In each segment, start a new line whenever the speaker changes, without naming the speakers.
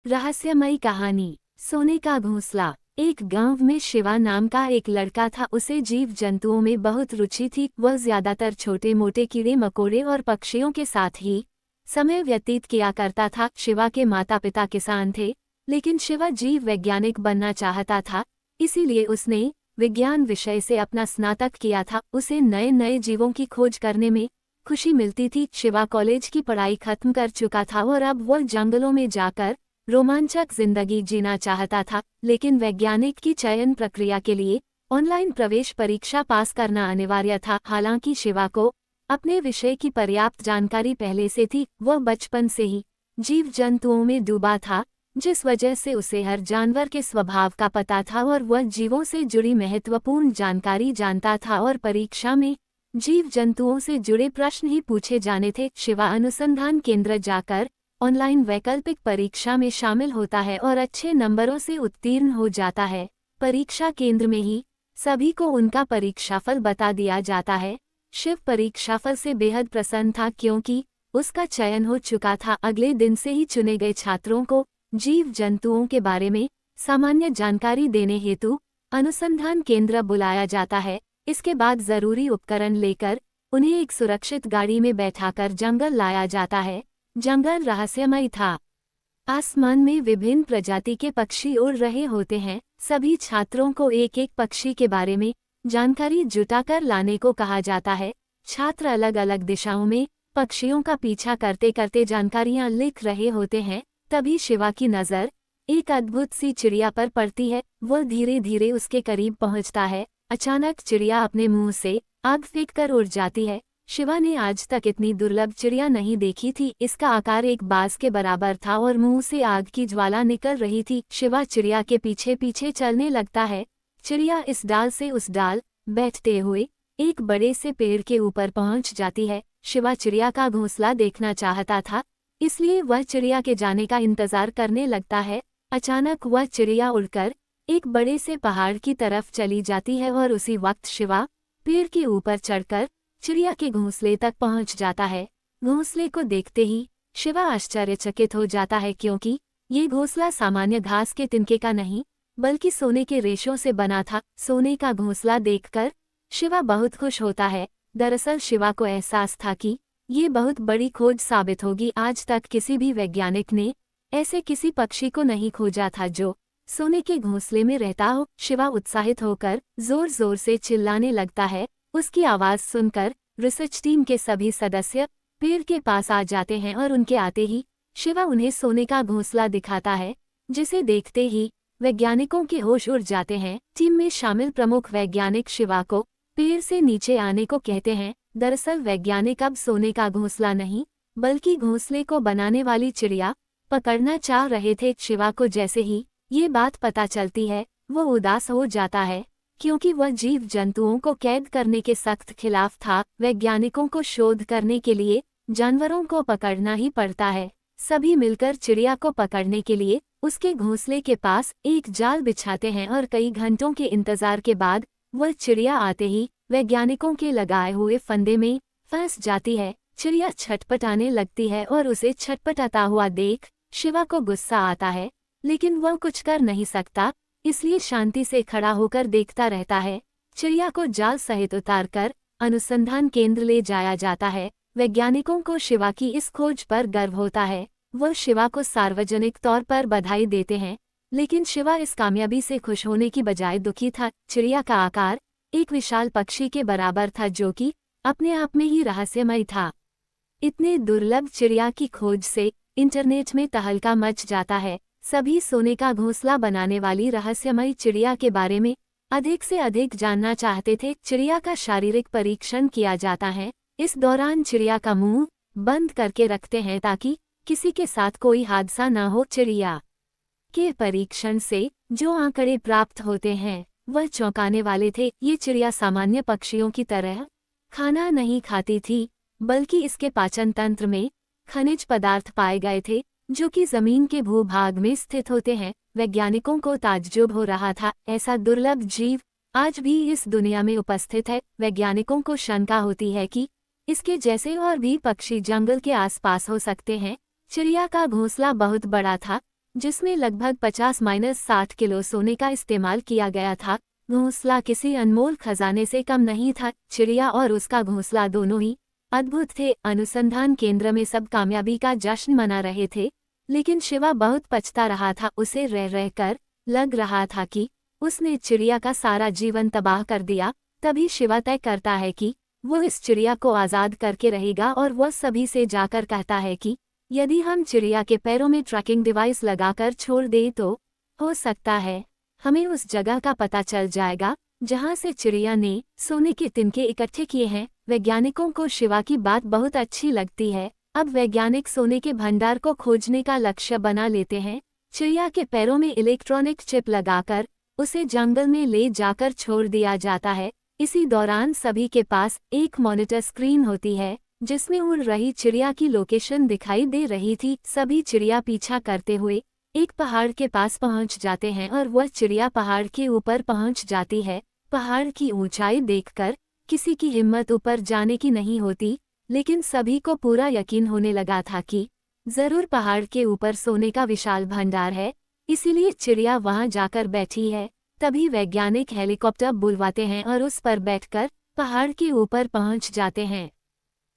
रहस्यमयी कहानी। सोने का घोंसला। एक गांव में शिवा नाम का एक लड़का था। उसे जीव जंतुओं में बहुत रुचि थी। वह ज्यादातर छोटे मोटे कीड़े मकोड़े और पक्षियों के साथ ही समय व्यतीत किया करता था। शिवा के माता पिता किसान थे, लेकिन शिवा जीव वैज्ञानिक बनना चाहता था, इसीलिए उसने विज्ञान विषय से अपना स्नातक किया था। उसे नए नए जीवों की खोज करने में खुशी मिलती थी। शिवा कॉलेज की पढ़ाई खत्म कर चुका था और अब वह जंगलों में जाकर रोमांचक जिंदगी जीना चाहता था, लेकिन वैज्ञानिक की चयन प्रक्रिया के लिए ऑनलाइन प्रवेश परीक्षा पास करना अनिवार्य था। हालांकि शिवा को अपने विषय की पर्याप्त जानकारी पहले से थी। वह बचपन से ही जीव जंतुओं में डूबा था, जिस वजह से उसे हर जानवर के स्वभाव का पता था और वह जीवों से जुड़ी महत्वपूर्ण जानकारी जानता था और परीक्षा में जीव जंतुओं से जुड़े प्रश्न ही पूछे जाने थे। शिवा अनुसंधान केंद्र जाकर ऑनलाइन वैकल्पिक परीक्षा में शामिल होता है और अच्छे नंबरों से उत्तीर्ण हो जाता है। परीक्षा केंद्र में ही सभी को उनका परीक्षाफल बता दिया जाता है। शिव परीक्षाफल से बेहद प्रसन्न था, क्योंकि उसका चयन हो चुका था। अगले दिन से ही चुने गए छात्रों को जीव जंतुओं के बारे में सामान्य जानकारी देने हेतु अनुसंधान केंद्र बुलाया जाता है। इसके बाद जरूरी उपकरण लेकर उन्हें एक सुरक्षित गाड़ी में बैठाकर जंगल लाया जाता है। जंगल रहस्यमय था। आसमान में विभिन्न प्रजाति के पक्षी उड़ रहे होते हैं। सभी छात्रों को एक एक पक्षी के बारे में जानकारी जुटाकर लाने को कहा जाता है। छात्र अलग अलग दिशाओं में पक्षियों का पीछा करते करते जानकारियां लिख रहे होते हैं। तभी शिवा की नज़र एक अद्भुत सी चिड़िया पर पड़ती है। वह धीरे धीरे उसके करीब पहुंचता है। अचानक चिड़िया अपने मुंह से आग फेंककर उड़ जाती है। शिवा ने आज तक इतनी दुर्लभ चिड़िया नहीं देखी थी। इसका आकार एक बाज के बराबर था और मुंह से आग की ज्वाला निकल रही थी। शिवा चिड़िया के पीछे पीछे चलने लगता है। चिड़िया इस डाल से उस डाल बैठते हुए एक बड़े से पेड़ के ऊपर पहुंच जाती है। शिवा चिड़िया का घोंसला देखना चाहता था, इसलिए वह चिड़िया के जाने का इंतजार करने लगता है। अचानक वह चिड़िया उड़कर एक बड़े से पहाड़ की तरफ चली जाती है और उसी वक्त शिवा पेड़ के ऊपर चढ़कर चिड़िया के घोंसले तक पहुंच जाता है। घोंसले को देखते ही शिवा आश्चर्यचकित हो जाता है, क्योंकि ये घोंसला सामान्य घास के तिनके का नहीं बल्कि सोने के रेशों से बना था। सोने का घोंसला देखकर शिवा बहुत खुश होता है। दरअसल शिवा को एहसास था कि ये बहुत बड़ी खोज साबित होगी। आज तक किसी भी वैज्ञानिक ने ऐसे किसी पक्षी को नहीं खोजा था जो सोने के घोंसले में रहता हो। शिवा उत्साहित होकर जोर जोर से चिल्लाने लगता है। उसकी आवाज सुनकर रिसर्च टीम के सभी सदस्य पेड़ के पास आ जाते हैं और उनके आते ही शिवा उन्हें सोने का घोंसला दिखाता है, जिसे देखते ही वैज्ञानिकों के होश उड़ जाते हैं। टीम में शामिल प्रमुख वैज्ञानिक शिवा को पेड़ से नीचे आने को कहते हैं। दरअसल वैज्ञानिक अब सोने का घोंसला नहीं बल्कि घोंसले को बनाने वाली चिड़िया पकड़ना चाह रहे थे। शिवा को जैसे ही ये बात पता चलती है, वो उदास हो जाता है, क्योंकि वह जीव जंतुओं को कैद करने के सख्त खिलाफ था। वैज्ञानिकों को शोध करने के लिए जानवरों को पकड़ना ही पड़ता है। सभी मिलकर चिड़िया को पकड़ने के लिए उसके घोंसले के पास एक जाल बिछाते हैं और कई घंटों के इंतजार के बाद वह चिड़िया आते ही वैज्ञानिकों के लगाए हुए फंदे में फंस जाती है। चिड़िया छटपटाने लगती है और उसे छटपटाता हुआ देख शिवा को गुस्सा आता है, लेकिन वह कुछ कर नहीं सकता, इसलिए शांति से खड़ा होकर देखता रहता है। चिड़िया को जाल सहित उतारकर अनुसंधान केंद्र ले जाया जाता है। वैज्ञानिकों को शिवा की इस खोज पर गर्व होता है। वह शिवा को सार्वजनिक तौर पर बधाई देते हैं, लेकिन शिवा इस कामयाबी से खुश होने की बजाय दुखी था। चिड़िया का आकार एक विशाल पक्षी के बराबर था, जो कि अपने आप में ही रहस्यमय था। इतने दुर्लभ चिड़िया की खोज से इंटरनेट में तहलका मच जाता है। सभी सोने का घोंसला बनाने वाली रहस्यमयी चिड़िया के बारे में अधिक से अधिक जानना चाहते थे। चिड़िया का शारीरिक परीक्षण किया जाता है। इस दौरान चिड़िया का मुंह बंद करके रखते हैं ताकि किसी के साथ कोई हादसा न हो। चिड़िया के परीक्षण से जो आंकड़े प्राप्त होते हैं वह चौंकाने वाले थे। ये चिड़िया सामान्य पक्षियों की तरह खाना नहीं खाती थी, बल्कि इसके पाचन तंत्र में खनिज पदार्थ पाए गए थे, जो कि जमीन के भूभाग में स्थित होते हैं। वैज्ञानिकों को ताज्जुब हो रहा था, ऐसा दुर्लभ जीव आज भी इस दुनिया में उपस्थित है। वैज्ञानिकों को शंका होती है कि इसके जैसे और भी पक्षी जंगल के आसपास हो सकते हैं। चिड़िया का घोंसला बहुत बड़ा था, जिसमें लगभग 50-60 किलो सोने का इस्तेमाल किया गया था। घोंसला किसी अनमोल खजाने से कम नहीं था। चिड़िया और उसका घोंसला दोनों ही अद्भुत थे। अनुसंधान केंद्र में सब कामयाबी का जश्न मना रहे थे, लेकिन शिवा बहुत पछता रहा था। उसे रह रहकर लग रहा था कि उसने चिड़िया का सारा जीवन तबाह कर दिया। तभी शिवा तय करता है कि वो इस चिड़िया को आज़ाद करके रहेगा और वह सभी से जाकर कहता है कि यदि हम चिड़िया के पैरों में ट्रैकिंग डिवाइस लगाकर छोड़ दें तो हो सकता है हमें उस जगह का पता चल जाएगा जहां से चिड़िया ने सोने के तिनके इकट्ठे किए हैं। वैज्ञानिकों को शिवा की बात बहुत अच्छी लगती है। अब वैज्ञानिक सोने के भंडार को खोजने का लक्ष्य बना लेते हैं। चिड़िया के पैरों में इलेक्ट्रॉनिक चिप लगाकर उसे जंगल में ले जाकर छोड़ दिया जाता है। इसी दौरान सभी के पास एक मॉनिटर स्क्रीन होती है जिसमें उड़ रही चिड़िया की लोकेशन दिखाई दे रही थी। सभी चिड़िया पीछा करते हुए एक पहाड़ के पास पहुंच जाते हैं और वह चिड़िया पहाड़ के ऊपर पहुंच जाती है। पहाड़ की ऊंचाई देखकर किसी की हिम्मत ऊपर जाने की नहीं होती, लेकिन सभी को पूरा यकीन होने लगा था कि जरूर पहाड़ के ऊपर सोने का विशाल भंडार है, इसीलिए चिड़िया वहां जाकर बैठी है। तभी वैज्ञानिक हेलीकॉप्टर बुलवाते हैं और उस पर बैठकर पहाड़ के ऊपर पहुंच जाते हैं।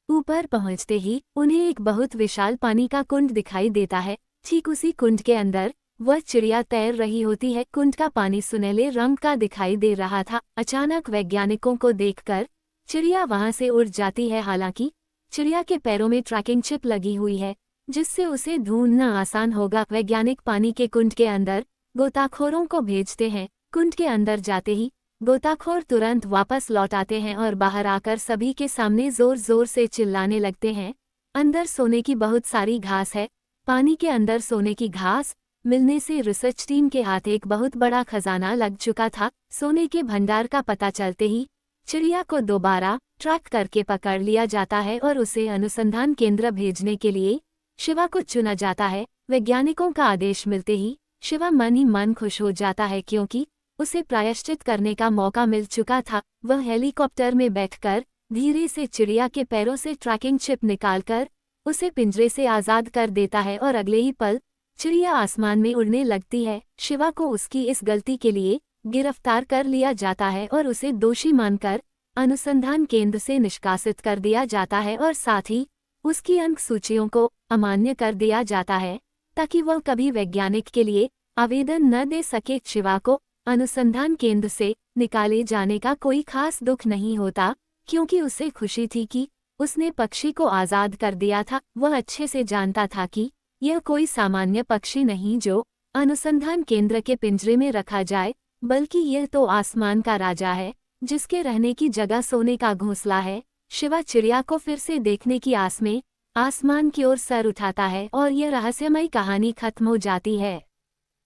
ऊपर पहुंचते ही उन्हें एक बहुत विशाल पानी का कुंड दिखाई देता है। ठीक उसी कुंड के अंदर वह चिड़िया तैर रही होती है। कुंड का पानी सुनहले रंग का दिखाई दे रहा था। अचानक वैज्ञानिकों को देखकर चिड़िया वहां से उड़ जाती है। हालांकि चिड़िया के पैरों में ट्रैकिंग चिप लगी हुई है, जिससे उसे ढूंढना आसान होगा। वैज्ञानिक पानी के कुंड के अंदर गोताखोरों को भेजते हैं। कुंड के अंदर जाते ही गोताखोर तुरंत वापस लौट आते हैं और बाहर आकर सभी के सामने जोर जोर से चिल्लाने लगते हैं, अंदर सोने की बहुत सारी घास है। पानी के अंदर सोने की घास मिलने से रिसर्च टीम के हाथ एक बहुत बड़ा खजाना लग चुका था। सोने के भंडार का पता चलते ही चिड़िया को दोबारा ट्रैक करके पकड़ लिया जाता है और उसे अनुसंधान केंद्र भेजने के लिए शिवा को चुना जाता है। वैज्ञानिकों का आदेश मिलते ही शिवा मन ही मन खुश हो जाता है, क्योंकि उसे प्रायश्चित करने का मौका मिल चुका था। वह हेलीकॉप्टर में बैठकर धीरे से चिड़िया के पैरों से ट्रैकिंग चिप निकालकर उसे पिंजरे से आज़ाद कर देता है और अगले ही पल चिड़िया आसमान में उड़ने लगती है। शिवा को उसकी इस गलती के लिए गिरफ्तार कर लिया जाता है और उसे दोषी मानकर अनुसंधान केंद्र से निष्कासित कर दिया जाता है और साथ ही उसकी अंक सूचियों को अमान्य कर दिया जाता है, ताकि वह कभी वैज्ञानिक के लिए आवेदन न दे सके। शिवा को अनुसंधान केंद्र से निकाले जाने का कोई खास दुख नहीं होता, क्योंकि उसे खुशी थी कि उसने पक्षी को आज़ाद कर दिया था। वह अच्छे से जानता था कि यह कोई सामान्य पक्षी नहीं जो अनुसंधान केंद्र के पिंजरे में रखा जाए, बल्कि यह तो आसमान का राजा है, जिसके रहने की जगह सोने का घोंसला है। शिवा चिड़िया को फिर से देखने की आस में आसमान की ओर सर उठाता है और यह रहस्यमयी कहानी खत्म हो जाती है।